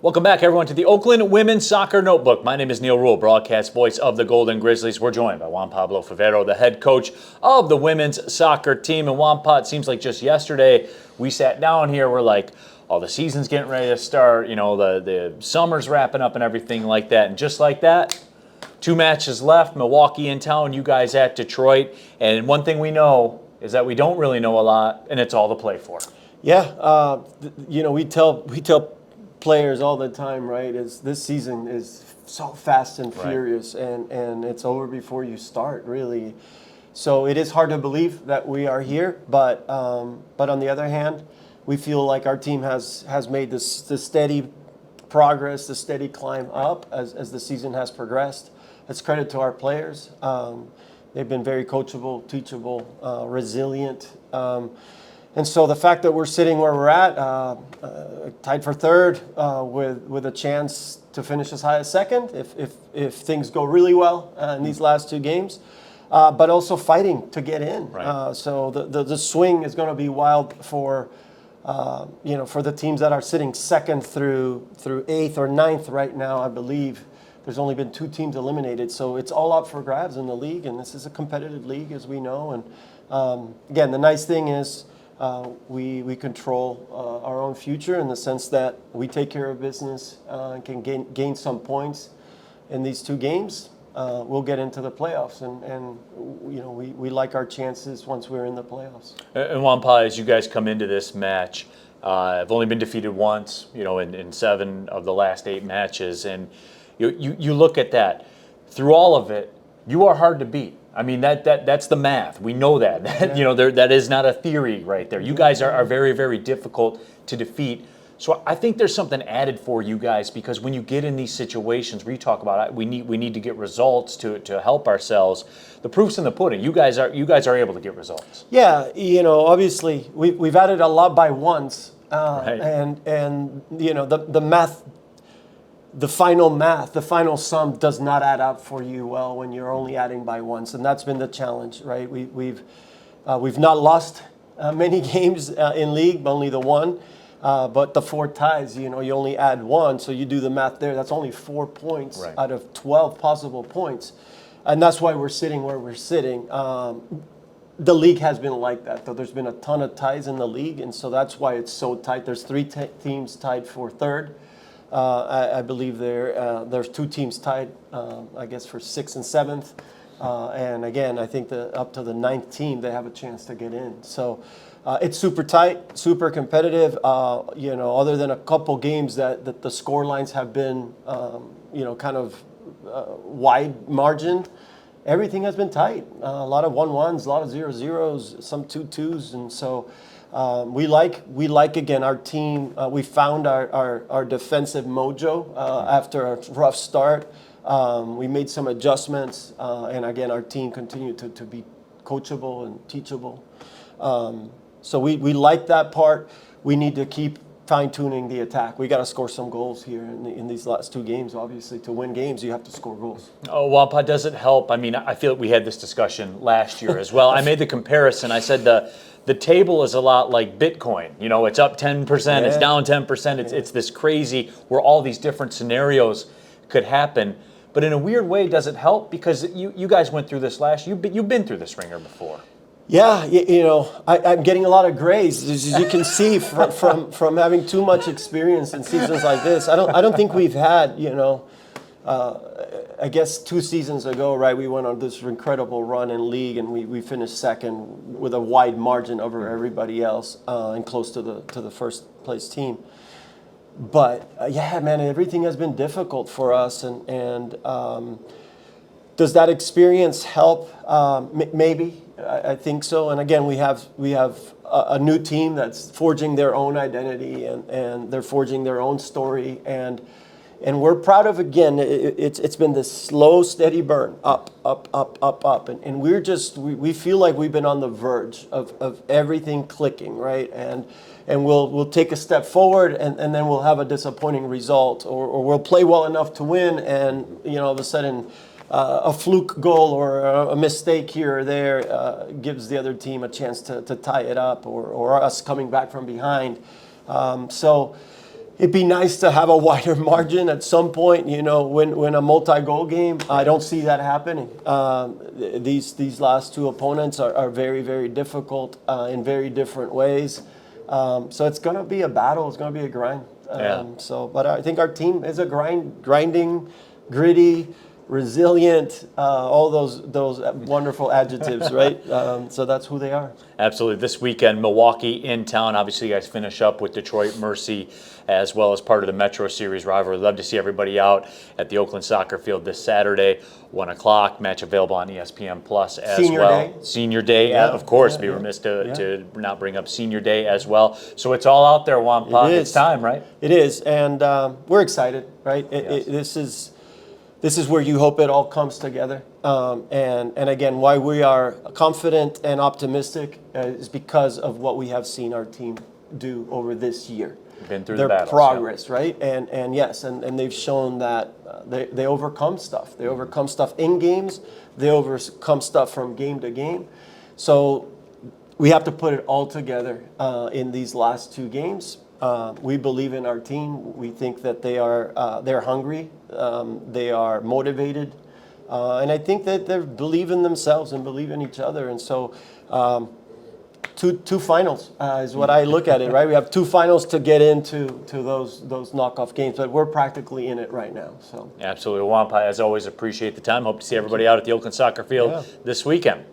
Welcome back, everyone, to the Oakland Women's Soccer Notebook. My name is Neal Ruhl, broadcast voice of the Golden Grizzlies. We're joined by Juan Pablo Favero, the head coach of the women's soccer team. And Juan Pa, it seems like just yesterday we sat down here, we're like, oh, the season's getting ready to start, you know, the summer's wrapping up and everything like that. And just like that, 2 matches left, Milwaukee in town, you guys at Detroit. And one thing we know is that we don't really know a lot, and it's all to play for. Yeah, we tell players all the time, right? Is this season is so fast and furious, and it's over before you start, really. So it is hard to believe that we are here, but on the other hand, we feel like our team has made this steady progress, the steady climb up as the season has progressed. It's credit to our players. They've been very coachable, teachable, resilient. And so the fact that we're sitting where we're at, tied for third, with a chance to finish as high as second, if things go really well in these last 2 games, but also fighting to get in. Right. So the swing is going to be wild for the teams that are sitting second through 8th or 9th right now. I believe there's only been 2 teams eliminated, so it's all up for grabs in the league, and this is a competitive league, as we know. And again, the nice thing is, we control our own future in the sense that we take care of business and can gain some points in these 2 games. We'll get into the playoffs, and we like our chances once we're in the playoffs. And Juan Pa, as you guys come into this match, I've only been defeated once, in 7 of the last 8 matches, and you look at that. Through all of it, you are hard to beat. I mean, that's the math. We know that. That is not a theory right there. You guys are very, very difficult to defeat. So I think there's something added for you guys, because when you get in these situations where you talk about we need to get results to help ourselves, the proof's in the pudding. You guys are able to get results. Yeah, obviously we've added a lot by ones, Right. and the math. The final sum does not add up for you well when you're only adding by once, and that's been the challenge, right? We've not lost many games in league, only the 1, but the 4 ties. You only add 1, so you do the math there. That's only 4 points out of 12 possible points, and that's why we're sitting where we're sitting. The league has been like that, though. There's been a ton of ties in the league, and so that's why it's so tight. There's 3 teams tied for third. I believe there's 2 teams tied, I guess, for 6th and 7th. And again, I think up to the 9th team, they have a chance to get in. So it's super tight, super competitive. Other than a couple games that the score lines have been, kind of wide margin, everything has been tight. A lot of 1-1s, a lot of 0-0s, some 2-2s. And so we like again our team. We found our defensive mojo after a rough start. We made some adjustments, and again our team continued to be coachable and teachable. So we like that part. We need to keep fine-tuning the attack. We got to score some goals here in these last 2 games. Obviously, to win games, you have to score goals. Oh, Juan Pa, does it help? I mean, I feel like we had this discussion last year as well. I made the comparison. I said the table is a lot like Bitcoin. It's up 10%, it's down 10%. It's this crazy where all these different scenarios could happen. But in a weird way, does it help? Because you guys went through this last year. You've been through this ringer before. Yeah, I'm getting a lot a graze, as you can see from having too much experience in seasons like this. I don't think we've had, I guess 2 seasons ago, right, we went on this incredible run in league, and we finished second with a wide margin over everybody else, and close to the first place team. But yeah, man, everything has been difficult for us, and does that experience help? Maybe. I think so. And again, we have a new team that's forging their own identity, and they're forging their own story, and we're proud of, again, it's been this slow, steady burn, up, and we feel like we've been on the verge of everything clicking, right? And we'll take a step forward, and then we'll have a disappointing result, or we'll play well enough to win, and all of a sudden a fluke goal or a mistake here or there gives the other team a chance to tie it up, or us coming back from behind. So It'd be nice to have a wider margin at some point, win a multi-goal game. I don't see that happening. These last two opponents are very, very difficult in very different ways. So it's going to be a battle. It's going to be a grind. But I think our team is a grinding, gritty, resilient, all those wonderful adjectives, right? So that's who they are. Absolutely. This weekend, Milwaukee in town. Obviously, you guys finish up with Detroit Mercy as well as part of the Metro Series rivalry. Love to see everybody out at the Oakland soccer field this Saturday, 1 o'clock. Match available on ESPN Plus as Senior well. Day. Senior Day, of course. Be remiss to not bring up Senior Day as well. So it's all out there, Juan. It's time, right? It is, and we're excited, right? This is where you hope it all comes together. And again, why we are confident and optimistic is because of what we have seen our team do over this year. Been through their the battles, progress, right? And yes, and they've shown that they overcome stuff. They overcome stuff in games. They overcome stuff from game to game. So we have to put it all together in these last two games. We believe in our team. We think that they're hungry. They are motivated. And I think that they believe in themselves and believe in each other. And so two finals is what I look at it, right? We have two finals to get into those knockoff games, but we're practically in it right now. So absolutely. Juan, as always, appreciate the time. Hope to see everybody out at the Oakland soccer field this weekend.